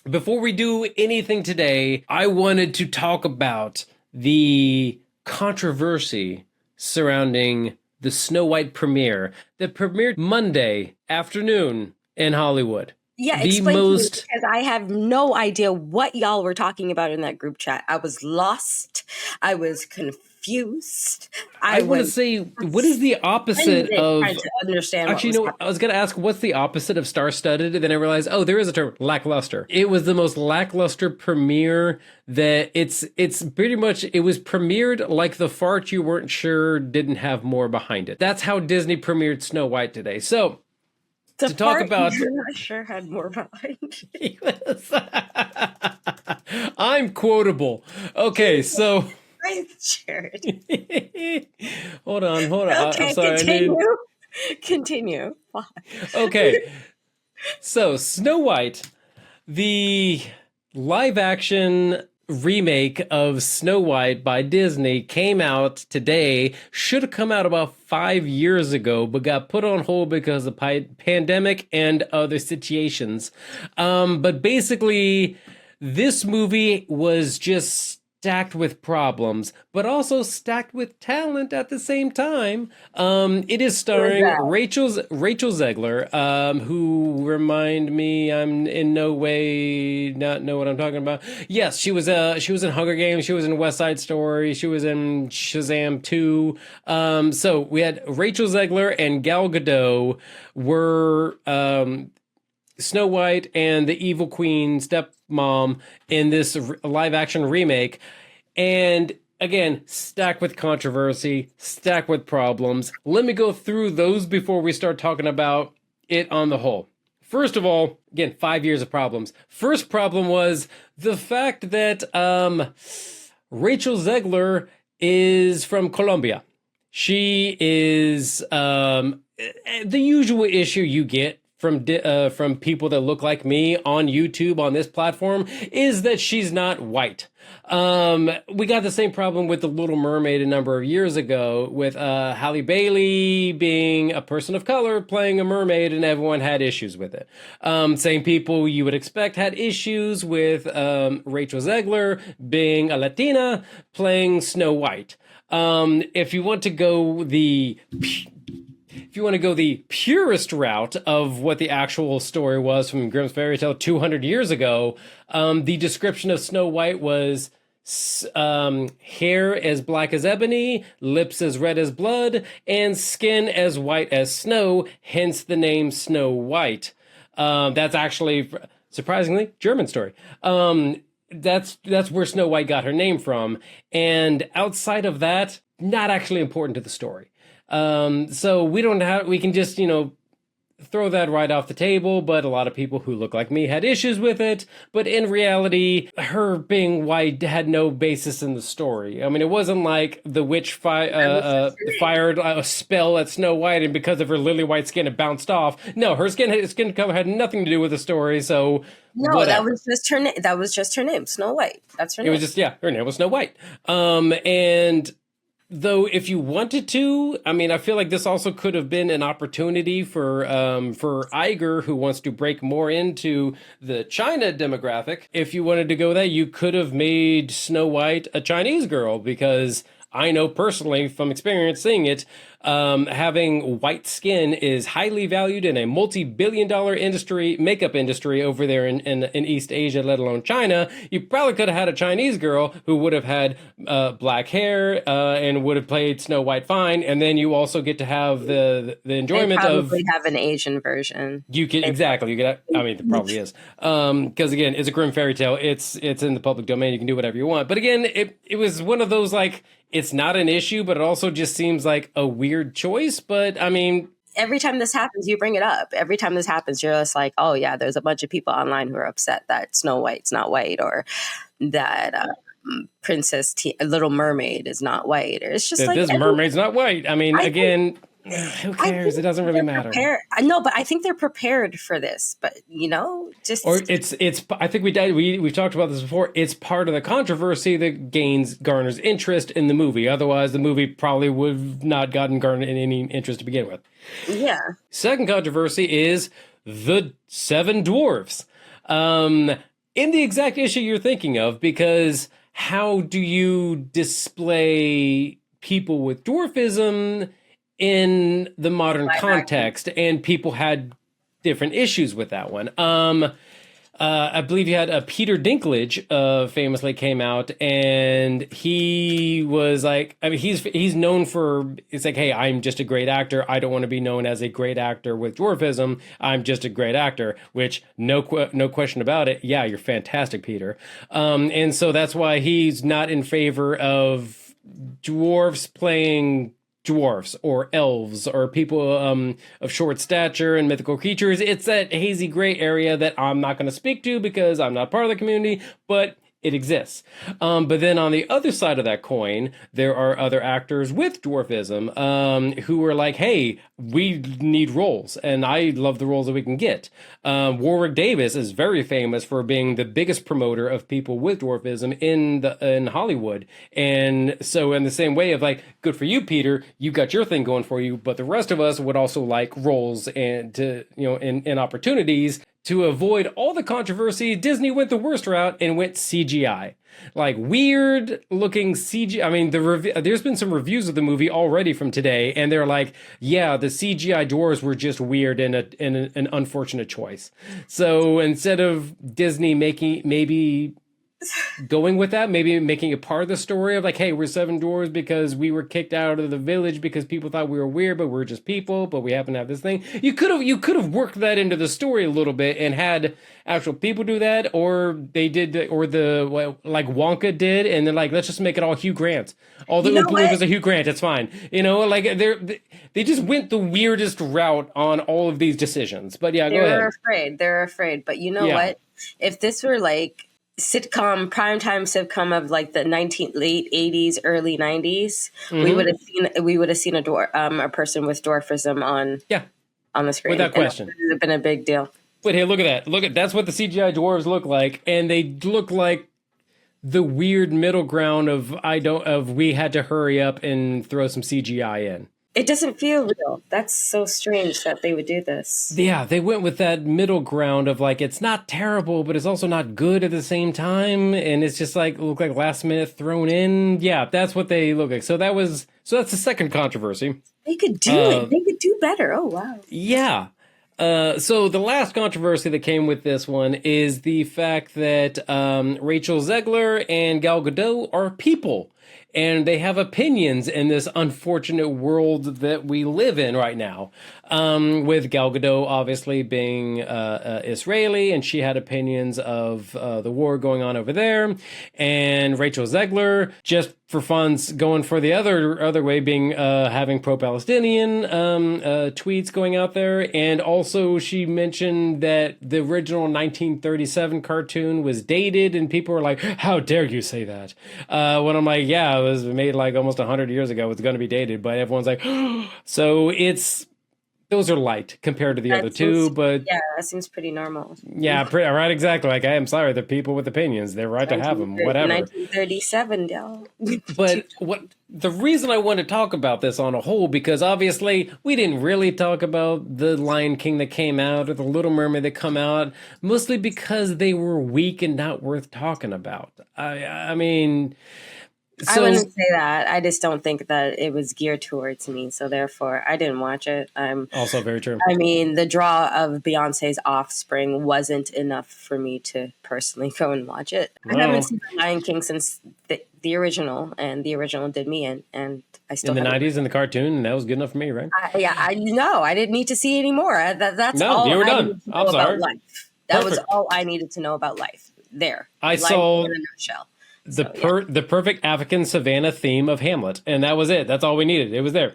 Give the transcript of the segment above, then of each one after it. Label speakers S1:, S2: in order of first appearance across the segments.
S1: before we do anything today, I wanted to talk about the controversy surrounding the Snow White premiere that premiered Monday afternoon in Hollywood.
S2: Yeah,
S1: The
S2: explain to me
S1: most
S2: because I have no idea what y'all were talking about in that group chat. I was lost. I was confused.
S1: I
S2: I
S1: want to
S2: was
S1: say, what is the opposite
S2: suspended trying
S1: of
S2: to understand what
S1: actually,
S2: was
S1: I
S2: happening.
S1: was going to ask, what's the opposite of star-studded? And then I realized, oh, there is a term, lackluster. It was the most lackluster premiere that it's pretty much, it was premiered like the fart you weren't sure didn't have more behind it. That's how Disney premiered Snow White today. So,
S2: The
S1: to talk
S2: part
S1: about...
S2: you're not sure had more behind.
S1: I'm quotable. Okay, so...
S2: Hi, Jared.
S1: hold on. I'm
S2: Okay,
S1: sorry.
S2: continue.
S1: Okay, so Snow White, the live action remake of Snow White by Disney, came out today. Should have come out about 5 years ago, but got put on hold because of pandemic and other situations. But basically, this movie was just stacked with problems, but also stacked with talent at the same time. It is starring Rachel Zegler, who remind me, I'm in no way not know what I'm talking about. Yes, she was in Hunger Games, she was in West Side Story, she was in Shazam 2. So we had Rachel Zegler and Gal Gadot were Snow White and the evil queen stepmom in this live action remake. And again, stacked with controversy, stacked with problems. Let me go through those before we start talking about it on the whole. First of all, again, 5 years of problems. First problem was the fact that Rachel Zegler is from Colombia. She is the usual issue you get from people that look like me on YouTube on this platform is that she's not white. We got the same problem with The Little Mermaid a number of years ago with Halle Bailey being a person of color playing a mermaid, and everyone had issues with it. Same people you would expect had issues with Rachel Zegler being a Latina playing Snow White. If you want to go the purest route of what the actual story was from Grimm's Fairy Tale 200 years ago, the description of Snow White was hair as black as ebony, lips as red as blood, and skin as white as snow, hence the name Snow White. That's actually, surprisingly, German story. That's where Snow White got her name from. And outside of that, not actually important to the story. So we can just, throw that right off the table, but a lot of people who look like me had issues with it. But in reality, her being white had no basis in the story. I mean, it wasn't like the witch fired a spell at Snow White, and because of her lily white skin, it bounced off. No, her skin color had nothing to do with the story. So
S2: No,
S1: whatever.
S2: that was just her name. That was just her name, Snow White. That's her name.
S1: It was just, yeah, her name was Snow White. And though, if you wanted to, I mean, I feel like this also could have been an opportunity for Iger, who wants to break more into the China demographic. If you wanted to go that, you could have made Snow White a Chinese girl, because I know personally from experience seeing it, having white skin is highly valued in a multi-billion-dollar makeup industry over there in East Asia, let alone China. You probably could have had a Chinese girl who would have had black hair and would have played Snow White fine, and then you also get to have the enjoyment of...
S2: They probably have an Asian version.
S1: Exactly. I mean, there probably is. Because again, it's a Grimm fairy tale. It's in the public domain. You can do whatever you want. But again, it was one of those, like, it's not an issue, but it also just seems like a weird choice. But I mean,
S2: every time this happens, you bring it up. Every time this happens, you're just like, oh yeah, there's a bunch of people online who are upset that Snow White's not white, or that Little Mermaid is not white. Or it's just like
S1: this mermaid's not white. I mean, again, who cares? It doesn't really matter.
S2: No, but I think they're prepared for this. But just
S1: or it's. I think we've talked about this before. It's part of the controversy that garners interest in the movie. Otherwise, the movie probably would have not garnered any interest to begin with.
S2: Yeah.
S1: Second controversy is the 7 Dwarves. in the exact issue you're thinking of, because how do you display people with dwarfism in the modern
S2: Live action.
S1: context? And people had different issues with that one. I believe you had Peter Dinklage famously came out, and he was like, I mean, he's known for, it's like, hey, I'm just a great actor. I don't want to be known as a great actor with dwarfism. I'm just a great actor, which no question about it. Yeah, you're fantastic, Peter. And so that's why he's not in favor of dwarfs playing dwarfs or elves or people of short stature and mythical creatures. It's that hazy gray area that I'm not going to speak to because I'm not part of the community, but it exists. But then on the other side of that coin, there are other actors with dwarfism who are like, hey, we need roles, and I love the roles that we can get. Warwick Davis is very famous for being the biggest promoter of people with dwarfism in Hollywood. And so in the same way of like, good for you, Peter, you got your thing going for you, but the rest of us would also like roles and to, you know, in opportunities. To avoid all the controversy, Disney went the worst route and went CGI. Like weird looking CGI. I mean, there's been some reviews of the movie already from today, and they're like, yeah, the CGI dwarves were just weird and an unfortunate choice. So instead of Disney making maybe going with that, maybe making it part of the story of like, hey, we're seven dwarves because we were kicked out of the village because people thought we were weird, but we're just people, but we happen to have this thing. You could have worked that into the story a little bit and had actual people do that, or they did, or the well, like Wonka did, and they're like, let's just make it all Hugh Grant. All the
S2: You know
S1: Oompa
S2: what?
S1: Loompas are Hugh Grant. It's fine. You know, like they just went the weirdest route on all of these decisions. But yeah,
S2: They
S1: go
S2: were
S1: ahead.
S2: afraid. They're afraid. But you know
S1: Yeah.
S2: what? If this were like primetime sitcom of like the late 80s, early 90s,
S1: Hmm.
S2: we would have seen a person with dwarfism
S1: Yeah,
S2: on the screen,
S1: without
S2: and that
S1: question.
S2: would have been a big deal.
S1: But hey, look at that. That's what the CGI dwarves look like, and they look like the weird middle ground of we had to hurry up and throw some CGI in.
S2: It doesn't feel real. That's so strange that they would do this.
S1: Yeah, they went with that middle ground of like it's not terrible, but it's also not good at the same time, and it's just like look like last minute thrown in. Yeah, that's what they look like. So that's the second controversy.
S2: They could do
S1: Uh,
S2: it. They could do better. Oh wow.
S1: Yeah. So the last controversy that came with this one is the fact that Rachel Zegler and Gal Gadot are people, and they have opinions in this unfortunate world that we live in right now. With Gal Gadot obviously being Israeli, and she had opinions of the war going on over there, and Rachel Zegler just for fun's going for the other way, being having pro-Palestinian tweets going out there, and also she mentioned that the original 1937 cartoon was dated, and people were like, "How dare you say that?" When I'm like, "Yeah, it was made like almost 100 years ago. It's going to be dated," but everyone's like, "So it's." Those are light compared to the other
S2: That seems
S1: two, but
S2: Yeah, that seems pretty normal.
S1: yeah, right, exactly. Like, I am sorry, the people with opinions, they're right to have them, whatever.
S2: 1937, y'all.
S1: But what the reason I want to talk about this on a whole, because obviously we didn't really talk about the Lion King that came out or the Little Mermaid that come out, mostly because they were weak and not worth talking about. I mean,
S2: I
S1: so
S2: wouldn't say that. I just don't think that it was geared towards me, so therefore I didn't watch it.
S1: also very true.
S2: I mean, the draw of Beyonce's Offspring wasn't enough for me to personally go and watch it. I haven't
S1: Well,
S2: seen The Lion King since the original, and the original did me in, and I
S1: in
S2: still
S1: the
S2: haven't.
S1: 90s in the cartoon, that was good enough for me, right?
S2: I know I didn't need to see any more. That's
S1: No,
S2: all
S1: you were
S2: I
S1: done.
S2: needed to know
S1: I'm
S2: about
S1: sorry.
S2: life. That was
S1: Perfect.
S2: all I needed to know about life. There,
S1: I
S2: life
S1: saw
S2: in a nutshell.
S1: the
S2: So yeah.
S1: the perfect African Savannah theme of Hamlet, and that was it. That's all we needed. It was there.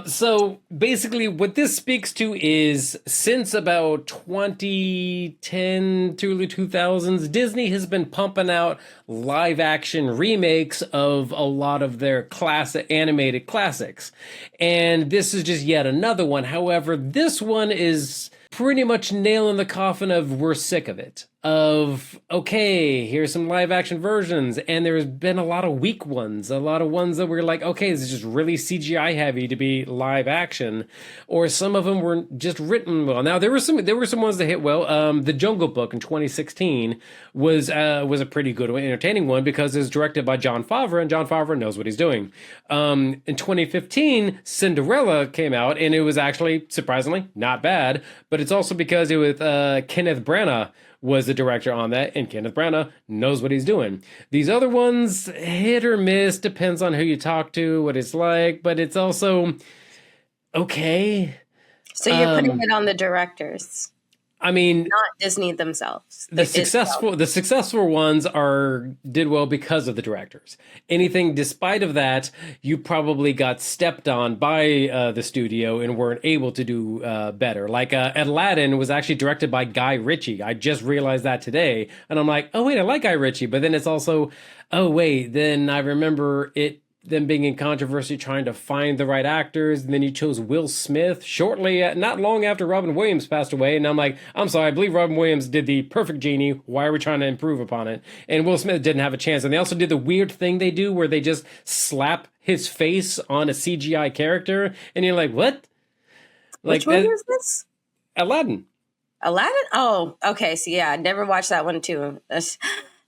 S1: So basically, what this speaks to is since about 2010 to early 2000s, Disney has been pumping out live action remakes of a lot of their classic animated classics, and this is just yet another one. However, this one is pretty much nail in the coffin of we're sick of it. of, okay, here's some live action versions, and there's been a lot of weak ones, a lot of ones that were like, okay, this is just really CGI heavy to be live action, or some of them were just written well. Now there were some ones that hit well. The Jungle Book in 2016 was a pretty good one, entertaining one, because it's directed by Jon Favreau, and Jon Favreau knows what he's doing. In 2015, Cinderella came out, and it was actually surprisingly not bad, but it's also because it was Kenneth Branagh was the director on that, and Kenneth Branagh knows what he's doing. These other ones, hit or miss, depends on who you talk to, what it's like, but it's also okay.
S2: So you're putting it on the directors,
S1: I mean,
S2: not Disney themselves.
S1: the successful ones did well because of the directors. Anything despite of that, you probably got stepped on by the studio and weren't able to do better. Like Aladdin was actually directed by Guy Ritchie. I just realized that today, and I'm like, oh wait, I like Guy Ritchie, but then it's also, oh wait, then I remember them being in controversy trying to find the right actors, and then you chose Will Smith not long after Robin Williams passed away, and I'm like, I'm sorry, I believe Robin Williams did the perfect genie, why are we trying to improve upon it? And Will Smith didn't have a chance, and they also did the weird thing they do where they just slap his face on a CGI character, and you're like, what?
S2: Which one is this?
S1: Aladdin.
S2: Aladdin? Oh, okay. So yeah, I never watched that one too.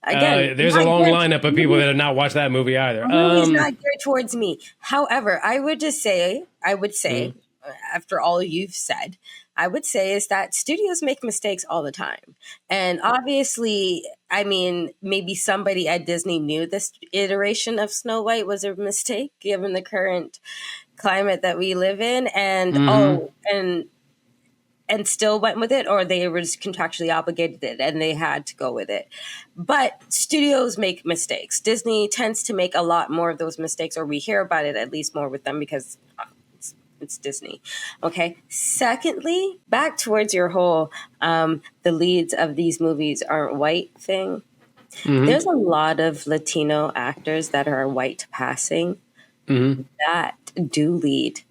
S2: Again,
S1: there's a long lineup of people that have not watched that movie either.
S2: He's not geared towards me. However, I would say, after all you've said, I would say is that studios make mistakes all the time. And obviously, I mean, maybe somebody at Disney knew this iteration of Snow White was a mistake given the current climate that we live in. And and still went with it, or they were just contractually obligated it and they had to go with it. But studios make mistakes. Disney tends to make a lot more of those mistakes, or we hear about it at least more with them because it's Disney. Okay. Secondly, back towards your whole the leads of these movies aren't white thing. There's a lot of Latino actors that are white passing that do lead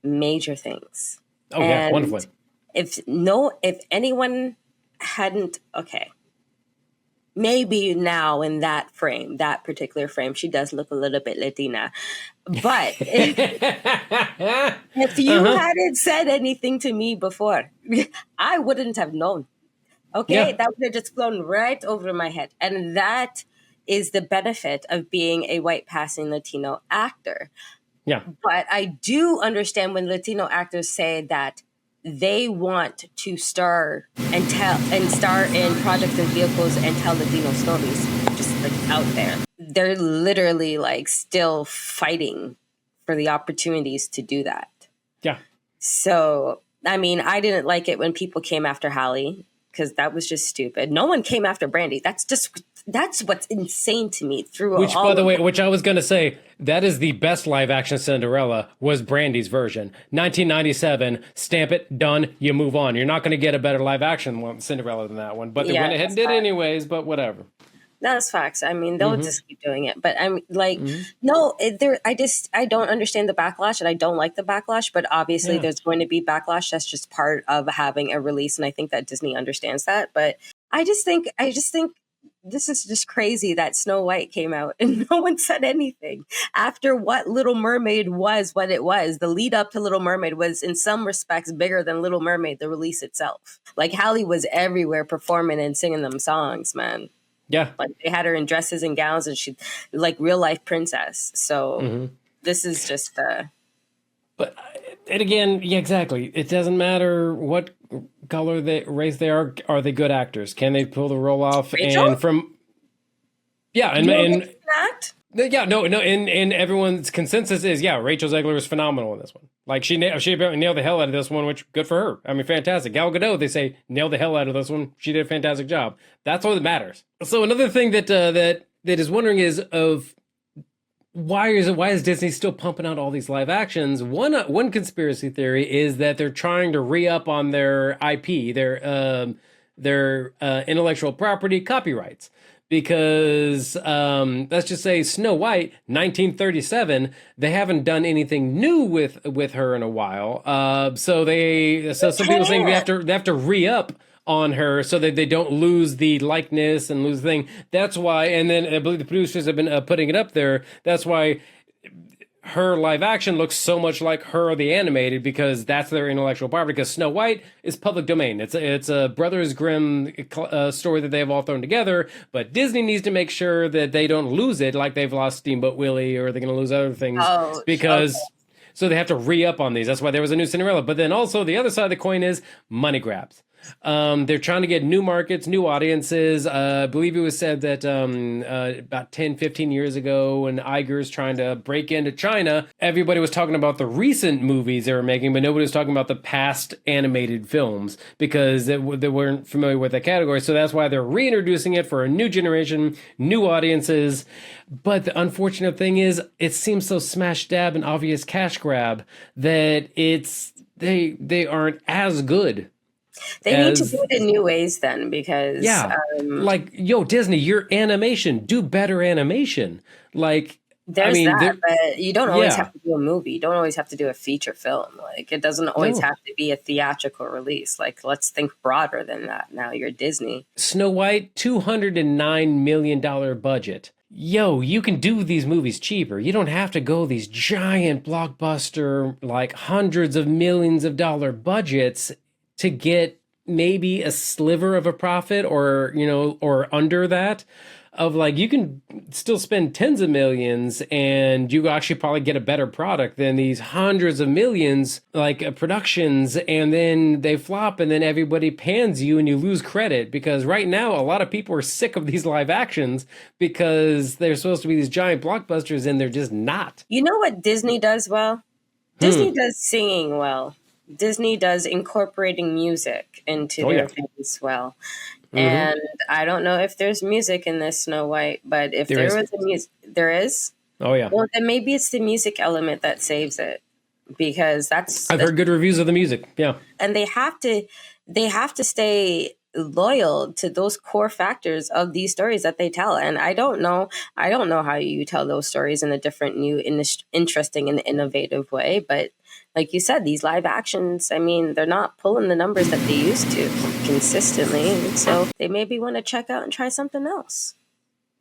S2: major things.
S1: Oh, yeah, wonderfully.
S2: If anyone hadn't, okay, maybe now in that particular frame, she does look a little bit Latina. But if you hadn't said anything to me before, I wouldn't have known. Okay, that would have just flown right over my head. And that is the benefit of being a white passing Latino actor.
S1: Yeah.
S2: But I do understand when Latino actors say that they want to star in projects and vehicles and tell Latino stories just like out there. They're literally like still fighting for the opportunities to do that. Yeah. So, I mean, I didn't like it when people came after Halle because that was just stupid. No one came after Brandy. That's what's insane to me.
S1: Which, by the way, which I was going to say, that is the best live action Cinderella was Brandy's version. 1997, stamp it, done, you move on. You're not going to get a better live action Cinderella than that one. But they went ahead and did anyways, but whatever.
S2: That's facts. I mean, they'll just keep doing it. But I'm like, I don't understand the backlash, and I don't like the backlash. But obviously, there's going to be backlash. That's just part of having a release, and I think that Disney understands that. But I just think this is just crazy that Snow White came out and no one said anything after what Little Mermaid was, what it was. The lead up to Little Mermaid was in some respects bigger than Little Mermaid, the release itself. Like Halle was everywhere performing and singing them songs, man. Yeah. Like they had her in dresses and gowns and she like real life princess. So this is just
S1: But and again, yeah, exactly. It doesn't matter what color race they are. Are they good actors? Can they pull the role off?
S2: Rachel?
S1: And everyone's consensus is Rachel Zegler is phenomenal in this one. Like she nailed the hell out of this one, which good for her. I mean, fantastic. Gal Gadot, they say, nailed the hell out of this one. She did a fantastic job. That's all that matters. So another thing that is wondering is of why is Disney still pumping out all these live actions? One conspiracy theory is that they're trying to re-up on their IP, their intellectual property copyrights. Because let's just say Snow White, 1937, they haven't done anything new with her in a while. So some people saying they have to re-up on her so that they don't lose the likeness and lose the thing. That's why, and then I believe the producers have been putting it up there. That's why her live action looks so much like her the animated, because that's their intellectual property. Because Snow White is public domain. It's a Brothers Grimm story that they have all thrown together. But Disney needs to make sure that they don't lose it, like they've lost Steamboat Willie, or they're going to lose other things, because. Okay. So they have to re-up on these. That's why there was a new Cinderella. But then also the other side of the coin is money grabs. They're trying to get new markets, new audiences. I believe it was said that about 10, 15 years ago, when Iger's trying to break into China, everybody was talking about the recent movies they were making, but nobody was talking about the past animated films, because they weren't familiar with that category. So that's why they're reintroducing it for a new generation, new audiences. But the unfortunate thing is, it seems so smash dab and obvious cash grab that they aren't as good.
S2: They need to do it in new ways then, because
S1: like, yo, Disney, your animation, do better animation. Like,
S2: there's that, but you don't always have to do a movie. You don't always have to do a feature film. Like, it doesn't always have to be a theatrical release. Like, let's think broader than that. Now you're Disney.
S1: Snow White, $209 million budget. Yo, you can do these movies cheaper. You don't have to go these giant blockbuster, like hundreds of millions of dollar budgets to get maybe a sliver of a profit, or, or under that. Of like, you can still spend tens of millions and you actually probably get a better product than these hundreds of millions like productions, and then they flop and then everybody pans you and you lose credit, because right now a lot of people are sick of these live actions because they're supposed to be these giant blockbusters and they're just not.
S2: You know what Disney does well? Disney does singing well. Disney does incorporating music into their things well. And I don't know if there's music in this Snow White, but if there was a music, there is?
S1: Oh, yeah.
S2: Well, then maybe it's the music element that saves it, because
S1: I've heard good reviews of the music. Yeah.
S2: And they have to stay loyal to those core factors of these stories that they tell. And I don't know how you tell those stories in a different, new, interesting and innovative way, but like you said, these live actions, I mean, they're not pulling the numbers that they used to consistently. And so they maybe want to check out and try something else.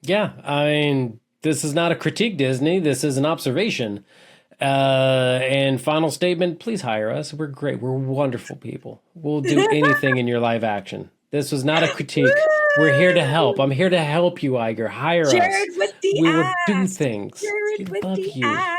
S1: Yeah. I mean, this is not a critique, Disney. This is an observation. And final statement, please hire us. We're great. We're wonderful people. We'll do anything in your live action. This was not a critique. We're here to help. I'm here to help you, Iger. Hire
S2: Jared
S1: us.
S2: With the
S1: we
S2: ass.
S1: will do things.
S2: Jared
S1: we
S2: with
S1: love
S2: the
S1: you.
S2: Ass.